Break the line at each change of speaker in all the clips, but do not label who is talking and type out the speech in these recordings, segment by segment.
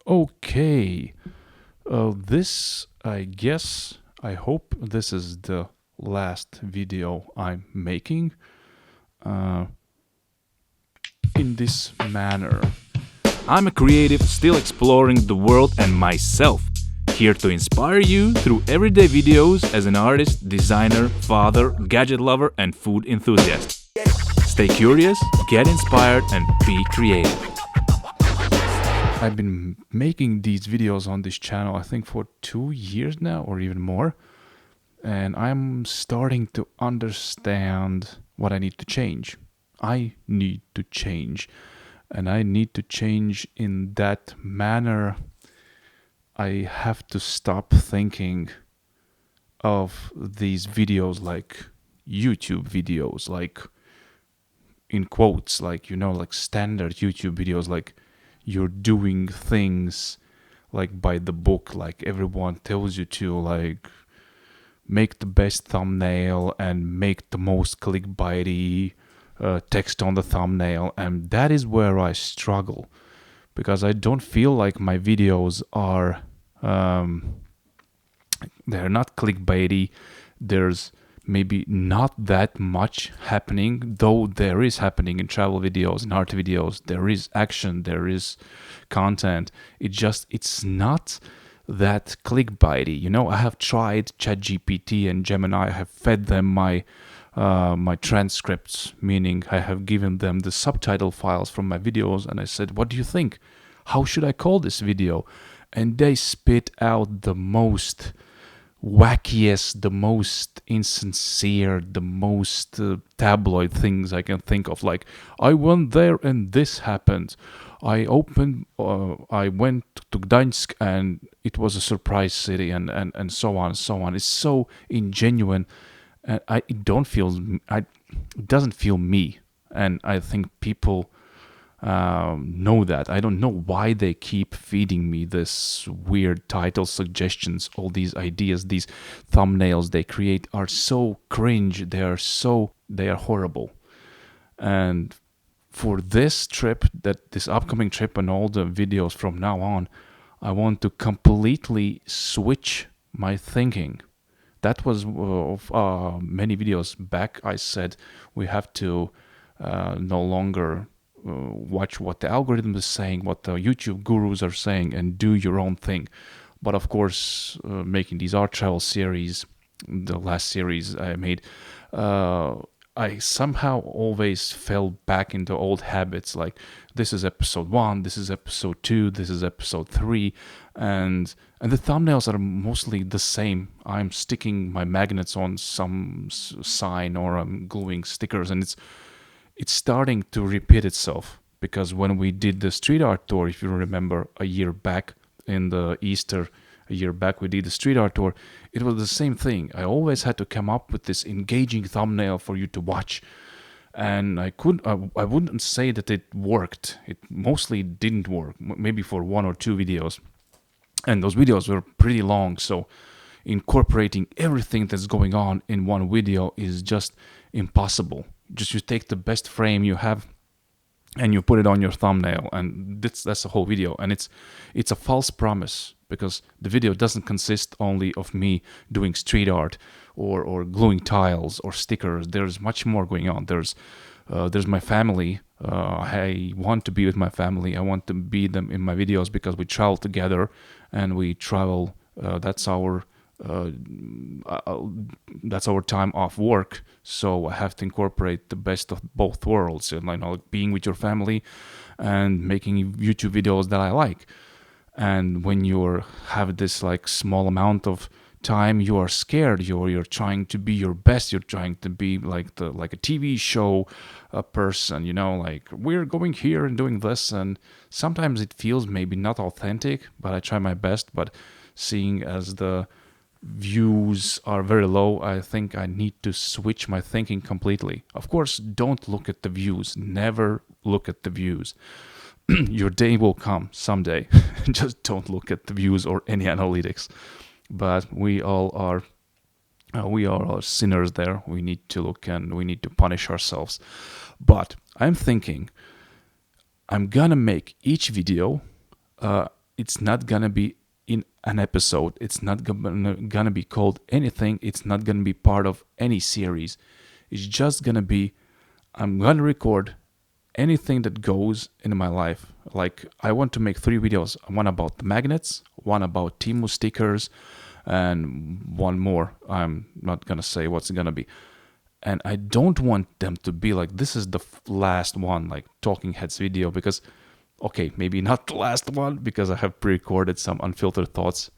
Okay, I hope this is the last video I'm making in this manner.
I'm a creative still exploring the world and myself, here to inspire you through everyday videos as an artist, designer, father, gadget lover, and food enthusiast. Stay curious, get inspired, and be creative.
I've been making these videos on this channel, I think, for 2 years now or even more. And I'm starting to understand what I need to change. I need to change. And I need to change in that manner. I have to stop thinking of these videos like YouTube videos, like in quotes, like, like standard YouTube videos, like you're doing things like by the book, like everyone tells you to, like make the best thumbnail and make the most clickbaity text on the thumbnail. And that is where I struggle, because I don't feel like my videos are they're not clickbaity. There's maybe not that much happening, though there is happening in travel videos and art videos. There is action, there is content. It's not that clickbaity. I have tried ChatGPT and Gemini. I have fed them my transcripts, meaning I have given them the subtitle files from my videos, and I said, what do you think? How should I call this video? And they spit out the most wackiest, the most insincere, the most tabloid things I can think of. Like, I went there and this happened. I went to Gdańsk and it was a surprise city, and so on and so on. It's so ingenuine, and it doesn't feel me. And I think people know that. I don't know why they keep feeding me this weird title suggestions. All these ideas, these thumbnails they create are so cringe. They are horrible. And for this trip, this upcoming trip and all the videos from now on, I want to completely switch my thinking. That was many videos back. I said we have to no longer watch what the algorithm is saying, what the YouTube gurus are saying, and do your own thing. But of course, making these art travel series, the last series I made, I somehow always fell back into old habits. Like, this is episode 1, this is episode 2, this is episode 3, and the thumbnails are mostly the same. I'm sticking my magnets on some sign, or I'm gluing stickers, and it's starting to repeat itself. Because when we did the street art tour, if you remember, a year back in the Easter, a year back we did the street art tour, it was the same thing. I always had to come up with this engaging thumbnail for you to watch. And I wouldn't say that it worked. It mostly didn't work, maybe for 1 or 2 videos. And those videos were pretty long, so incorporating everything that's going on in one video is just impossible. Just you take the best frame you have and you put it on your thumbnail, and that's the whole video. And it's a false promise, because the video doesn't consist only of me doing street art or gluing tiles or stickers. There's much more going on. There's my family. I want to be with my family. I want to be them in my videos, because we travel together and we travel. That's our time off work, so I have to incorporate the best of both worlds, and being with your family and making YouTube videos that I like. And when you have this like small amount of time, you are scared. You're trying to be your best. You're trying to be like a TV show person, like, we're going here and doing this. And sometimes it feels maybe not authentic, but I try my best. But seeing as the views are very low, I think I need to switch my thinking completely. Of course, don't look at the views. Never look at the views. Your day will come someday. Just don't look at the views or any analytics. But we all are sinners there. We need to look and we need to punish ourselves. But I'm thinking I'm gonna make each video it's not gonna be in an episode. It's not gonna be called anything. It's not gonna be part of any series. It's just gonna be, I'm gonna record anything that goes in my life. Like, I want to make 3 videos. One about the magnets, one about Timu stickers, and one more. I'm not gonna say what's gonna be. And I don't want them to be like, this is the last one, like Talking Heads video, because, okay, maybe not the last one, because I have pre-recorded some unfiltered thoughts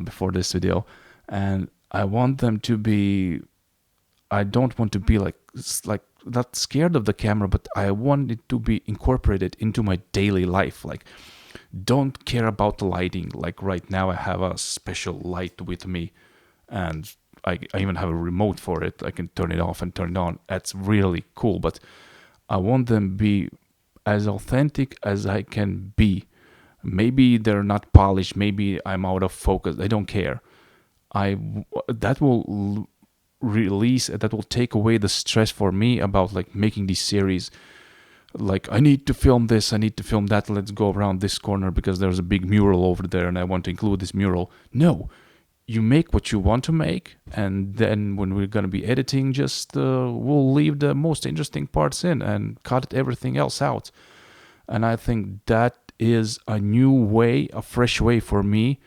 before this video. And I want them to be, I don't want to be like not scared of the camera, but I want it to be incorporated into my daily life. Like, don't care about the lighting. Like right now I have a special light with me, and I even have a remote for it. I can turn it off and turn it on. That's really cool, but I want them be as authentic as I can be. Maybe they're not polished, maybe I'm out of focus. I don't care. That will release, that will take away the stress for me about like making these series. Like, I need to film this, I need to film that, let's go around this corner because there's a big mural over there and I want to include this mural. No, you make what you want to make, and then when we're going to be editing, just we'll leave the most interesting parts in and cut everything else out. And I think that is a new way, a fresh way for me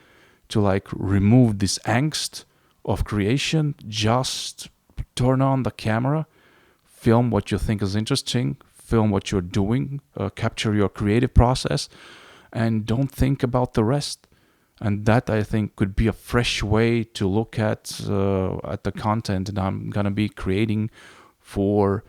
to like remove this angst of creation. Just turn on the camera, film what you think is interesting, film what you're doing, capture your creative process, and don't think about the rest. And that, I think, could be a fresh way to look at the content that I'm gonna be creating for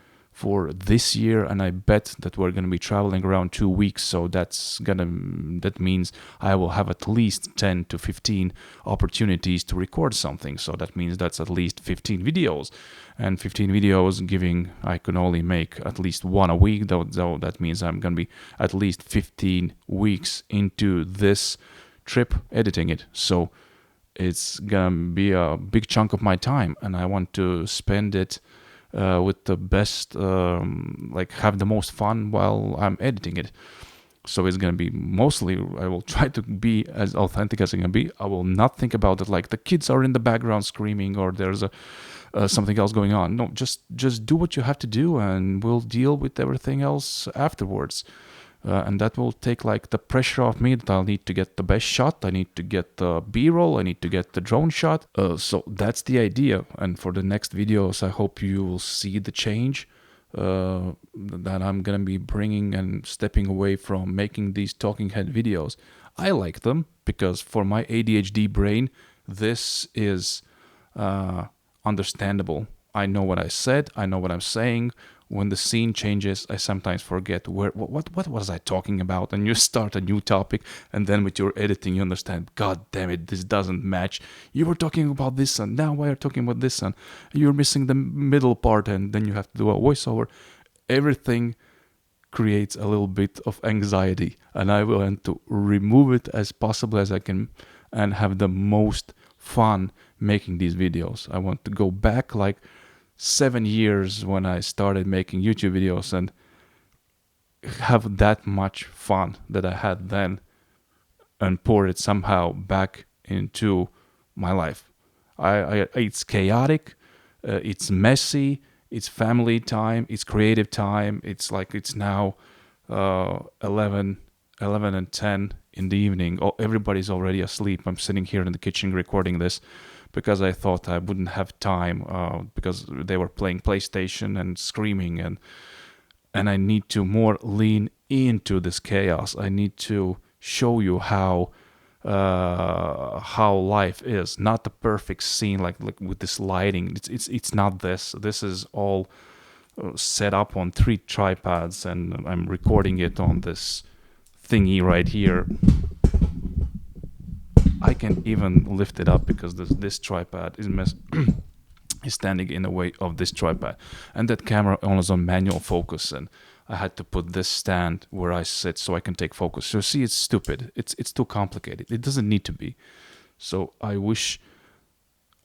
this year. And I bet that we're gonna be traveling around 2 weeks, so that means I will have at least 10 to 15 opportunities to record something. So that means that's at least 15 videos, and 15 videos giving, I can only make at least one a week. Though that means I'm gonna be at least 15 weeks into this trip editing it. So it's gonna be a big chunk of my time, and I want to spend it with the best, like have the most fun while I'm editing it. So it's gonna be mostly, I will try to be as authentic as I can be. I will not think about it like the kids are in the background screaming or there's something else going on. No, just do what you have to do, and we'll deal with everything else afterwards. And that will take like the pressure off me that I'll need to get the best shot, I need to get the B-roll, I need to get the drone shot. So that's the idea. And for the next videos, I hope you will see the change that I'm gonna be bringing and stepping away from making these talking head videos. I like them because for my ADHD brain, this is understandable. I know what I said, I know what I'm saying. When the scene changes, I sometimes forget what was I talking about, and you start a new topic, and then with your editing you understand, god damn it, this doesn't match. You were talking about this, and now why are you talking about this, and you're missing the middle part, and then you have to do a voiceover. Everything creates a little bit of anxiety, and I want to remove it as possible as I can and have the most fun making these videos. I want to go back like 7 years when I started making YouTube videos and have that much fun that I had then and pour it somehow back into my life. It's chaotic, it's messy, it's family time, it's creative time. It's like it's now 11 and 10 in the evening. Oh, everybody's already asleep. I'm sitting here in the kitchen recording this because I thought I wouldn't have time because they were playing PlayStation and screaming, and I need to more lean into this chaos. I need to show you how life is, not the perfect scene like with this lighting. It's not this. This is all set up on 3 tripods, and I'm recording it on this thingy right here. I can even lift it up because this tripod is is standing in the way of this tripod, and that camera is on manual focus, and I had to put this stand where I sit so I can take focus. So see, it's stupid. It's too complicated. It doesn't need to be. So I wish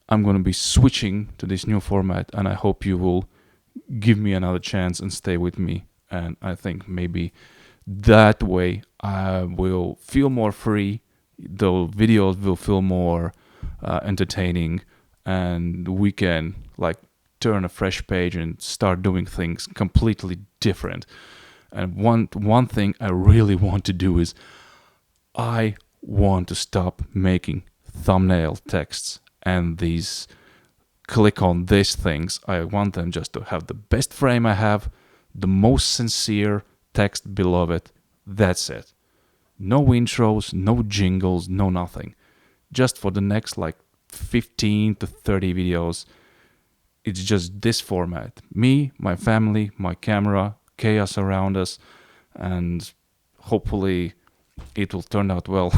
I'm going to be switching to this new format, and I hope you will give me another chance and stay with me. And I think maybe that way I will feel more free the videos will feel more entertaining, and we can like turn a fresh page and start doing things completely different. And one thing I really want to do is I want to stop making thumbnail texts and these click on these things. I want them just to have the best frame I have, the most sincere text below it. That's it. No intros, no jingles, no nothing. Just for the next like 15 to 30 videos, it's just this format. Me, my family, my camera, chaos around us, and hopefully it will turn out well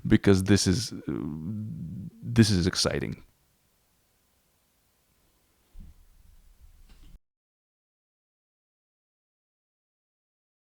because this is exciting.